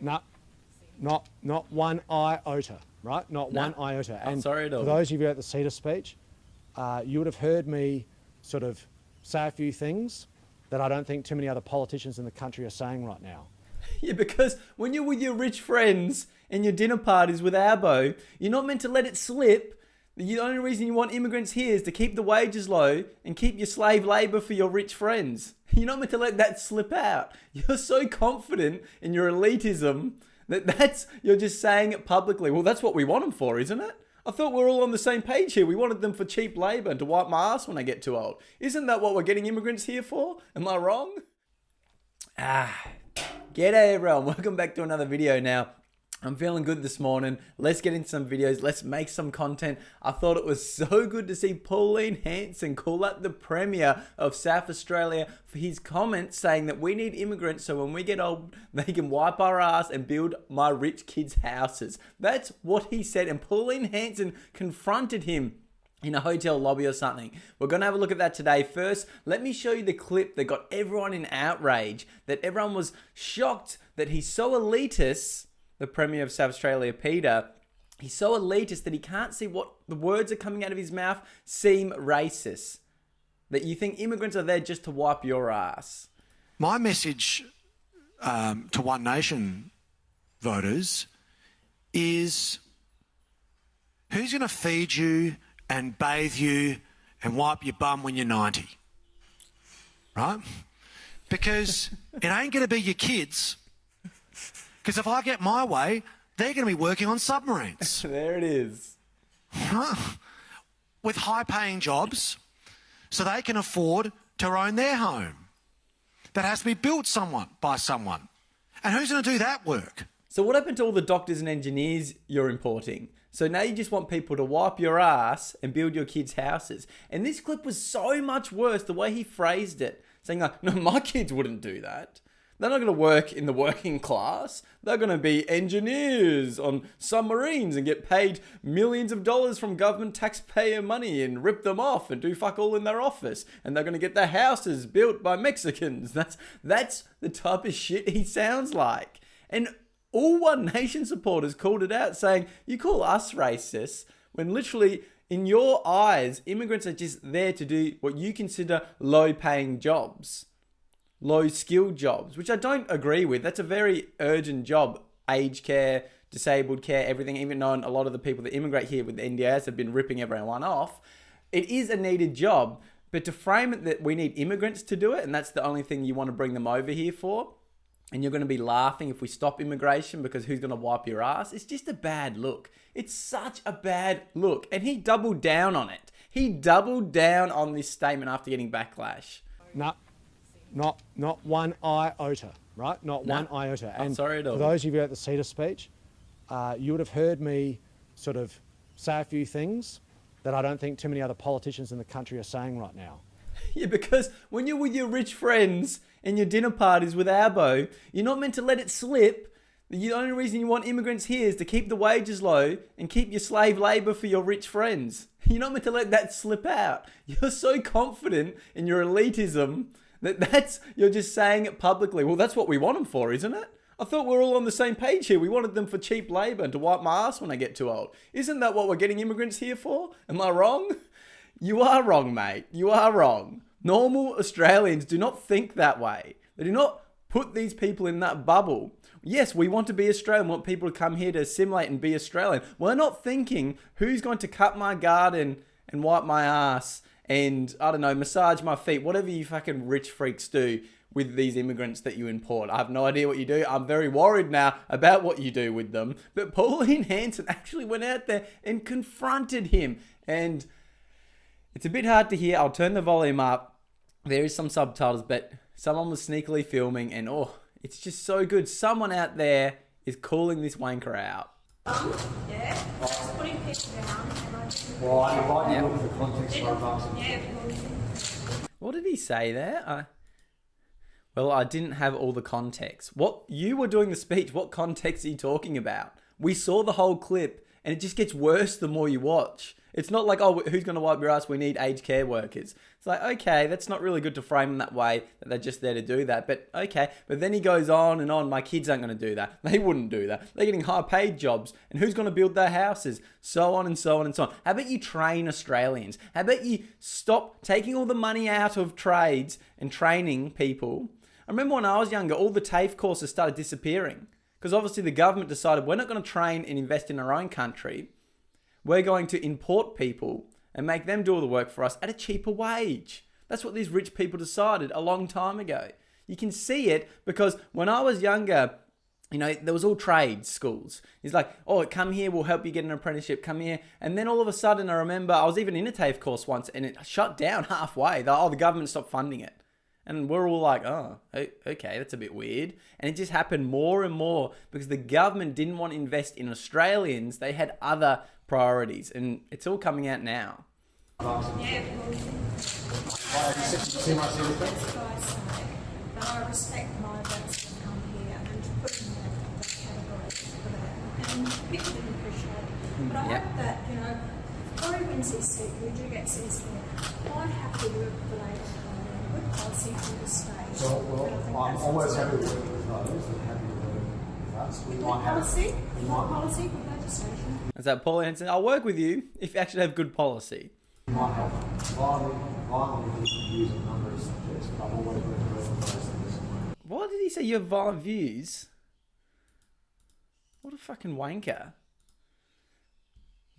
No, not one iota, right? Not one iota. And sorry at all. for those of you at the CETA speech, you would have heard me sort of say a few things that I don't think too many other politicians in the country are saying right now. Yeah, because when you're with your rich friends and your dinner parties with Abo, you're not meant to let it slip. The only reason you want immigrants here is to keep the wages low and keep your slave labour for your rich friends. You're not meant to let that slip out. You're so confident in your elitism that you're just saying it publicly. Well, that's what we want them for, isn't it? I thought we were all on the same page here. We wanted them for cheap labour and to wipe my ass when I get too old. Isn't that what we're getting immigrants here for? Am I wrong? G'day everyone, welcome back to another video now. I'm feeling good this morning. Let's get into some videos. Let's make some content. I thought it was so good to see Pauline Hanson call out the Premier of South Australia for his comments saying that we need immigrants so when we get old, they can wipe our ass and build my rich kids' houses. That's what he said, and Pauline Hanson confronted him in a hotel lobby or something. We're going to have a look at that today. First, let me show you the clip that got everyone in outrage, that everyone was shocked that he's so elitist. The Premier of South Australia, Peter, he's so elitist that he can't see what the words are coming out of his mouth seem racist. That you think immigrants are there just to wipe your ass. My message to One Nation voters is, who's going to feed you and bathe you and wipe your bum when you're 90? Right? Because it ain't going to be your kids. Because if I get my way, they're going to be working on submarines. There it is. With high-paying jobs, so they can afford to own their home. That has to be built by someone. And who's going to do that work? So what happened to all the doctors and engineers you're importing? So now you just want people to wipe your ass and build your kids' houses. And this clip was so much worse, the way he phrased it. Saying like, no, my kids wouldn't do that. They're not going to work in the working class. They're going to be engineers on submarines and get paid millions of dollars from government taxpayer money and rip them off and do fuck all in their office. And they're going to get their houses built by Mexicans. That's the type of shit he sounds like. And all One Nation supporters called it out, saying, you call us racist when literally in your eyes, immigrants are just there to do what you consider low-paying jobs. Low-skilled jobs, which I don't agree with. That's a very urgent job. Aged care, disabled care, everything. Even though a lot of the people that immigrate here with the NDIS have been ripping everyone off. It is a needed job. But to frame it that we need immigrants to do it, and that's the only thing you want to bring them over here for, and you're going to be laughing if we stop immigration because who's going to wipe your ass? It's just a bad look. It's such a bad look. And he doubled down on it. He doubled down on this statement after getting backlash. No. Not one iota, right? Not one iota. And sorry at all. For those of you at the CETA speech, you would have heard me sort of say a few things that I don't think too many other politicians in the country are saying right now. Yeah, because when you're with your rich friends and your dinner parties with Abo, you're not meant to let it slip. The only reason you want immigrants here is to keep the wages low and keep your slave labour for your rich friends. You're not meant to let that slip out. You're so confident in your elitism that you're just saying it publicly. Well, that's what we want them for, isn't it? I thought we were all on the same page here. We wanted them for cheap labour and to wipe my ass when I get too old. Isn't that what we're getting immigrants here for? Am I wrong? You are wrong, mate. You are wrong. Normal Australians do not think that way. They do not put these people in that bubble. Yes, we want to be Australian. We want people to come here to assimilate and be Australian. We're not thinking who's going to cut my garden and wipe my ass and, I don't know, massage my feet, whatever you fucking rich freaks do with these immigrants that you import. I have no idea what you do. I'm very worried now about what you do with them. But Pauline Hanson actually went out there and confronted him. And it's a bit hard to hear. I'll turn the volume up. There is some subtitles, but someone was sneakily filming and, it's just so good. Someone out there is calling this wanker out. Yeah, just putting people down. Well, I invite you to look at the context for advancing. Yeah. What did he say there? Well, I didn't have all the context. What you were doing the speech, what context are you talking about? We saw the whole clip and it just gets worse the more you watch. It's not like, oh, who's going to wipe your ass? We need aged care workers. It's like, okay, that's not really good to frame them that way, that they're just there to do that. But okay. But then he goes on and on. My kids aren't going to do that. They wouldn't do that. They're getting high paid jobs. And who's going to build their houses? So on and so on and so on. How about you train Australians? How about you stop taking all the money out of trades and training people? I remember when I was younger, all the TAFE courses started disappearing. Because obviously the government decided we're not going to train and invest in our own country. We're going to import people and make them do all the work for us at a cheaper wage. That's what these rich people decided a long time ago. You can see it because when I was younger, there was all trades schools. He's like, oh, come here, we'll help you get an apprenticeship, come here. And then all of a sudden, I remember I was even in a TAFE course once and it shut down halfway. The government stopped funding it. And we're all like, oh, okay, that's a bit weird. And it just happened more and more because the government didn't want to invest in Australians. They had other priorities. And it's all coming out now. Yeah, See my everything? but I respect my rights to come here and to put in that category for that. And people didn't appreciate it. But I Yep. hope that, if Corey wins his seat, we do get seats there. I'm happy to work for Labor. Good policy for the state. I'm always happy to work with those and happy to work with us. We Good might have policy, good policy, good legislation. Is that Pauline Hanson? I'll work with you if you actually have good policy. we might have violently different views on a number of subjects, but I've always worked with those things. What did he say? You have violent views? What a fucking wanker.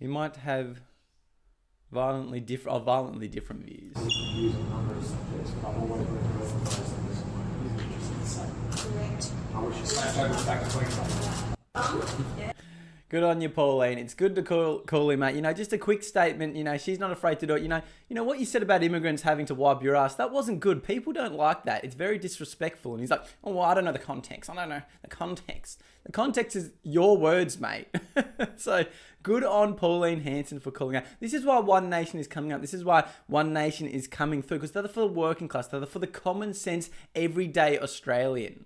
You might have violently different views. Views on a number of subjects, but I've always worked with those things. Correct. I wish the same was back to Queensland. Yeah. Good on you, Pauline. It's good to call him out. Just a quick statement. She's not afraid to do it. What you said about immigrants having to wipe your ass, that wasn't good. People don't like that. It's very disrespectful. And he's like, oh, well, I don't know the context. I don't know the context. The context is your words, mate. So good on Pauline Hanson for calling out. This is why One Nation is coming up. This is why One Nation is coming through, because they're for the working class. They're for the common sense, everyday Australian.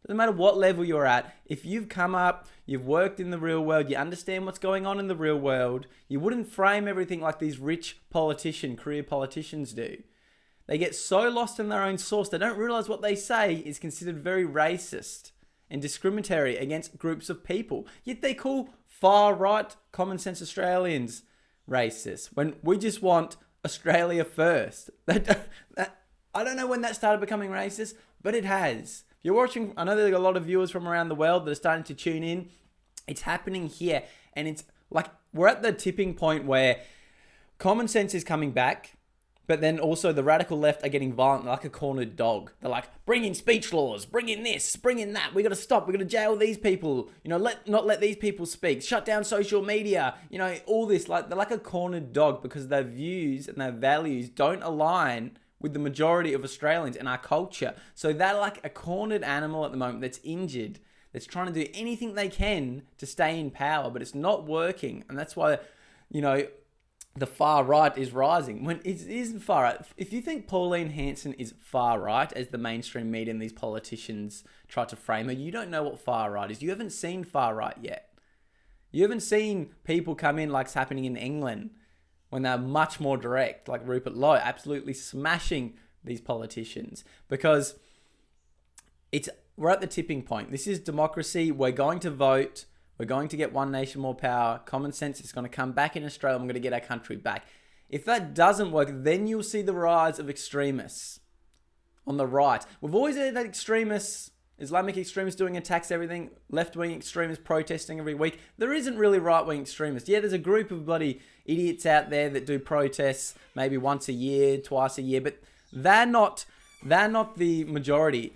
Doesn't matter what level you're at, if you've come up, you've worked in the real world, you understand what's going on in the real world, you wouldn't frame everything like these rich career politicians do. They get so lost in their own source, they don't realise what they say is considered very racist and discriminatory against groups of people. Yet they call far-right, common sense Australians racist, when we just want Australia first. I don't know when that started becoming racist, but it has. You're watching, I know there's a lot of viewers from around the world that are starting to tune in. It's happening here. And it's like, we're at the tipping point where common sense is coming back, but then also the radical left are getting violent like a cornered dog. They're like, bring in speech laws, bring in this, bring in that. We got to stop. We got to jail these people. Not let these people speak. Shut down social media. All this. Like, they're like a cornered dog because their views and their values don't align with the majority of Australians and our culture. So they're like a cornered animal at the moment that's injured, that's trying to do anything they can to stay in power, but it's not working. And that's why, the far right is rising. When it isn't far right. If you think Pauline Hanson is far right, as the mainstream media and these politicians try to frame her, you don't know what far right is. You haven't seen far right yet. You haven't seen people come in like's happening in England, when they're much more direct, like Rupert Lowe, absolutely smashing these politicians, because we're at the tipping point. This is democracy. We're going to vote. We're going to get One Nation, more power. Common sense is going to come back in Australia. We're going to get our country back. If that doesn't work, then you'll see the rise of extremists on the right. We've always had extremists, Islamic extremists doing attacks, everything, left-wing extremists protesting every week. There isn't really right-wing extremists. Yeah, there's a group of bloody idiots out there that do protests maybe once a year, twice a year, but they're not the majority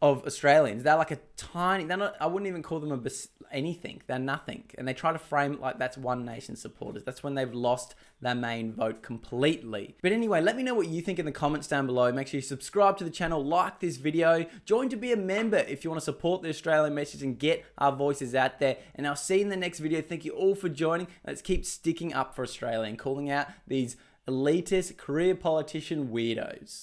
of Australians. They're like a tiny, I wouldn't even call them anything. They're nothing. And they try to frame it like that's One Nation supporters. That's when they've lost their main vote completely. But anyway, let me know what you think in the comments down below. Make sure you subscribe to the channel, like this video, join to be a member if you want to support the Australian message and get our voices out there. And I'll see you in the next video. Thank you all for joining. Let's keep sticking up for Australia and calling out these elitist career politician weirdos.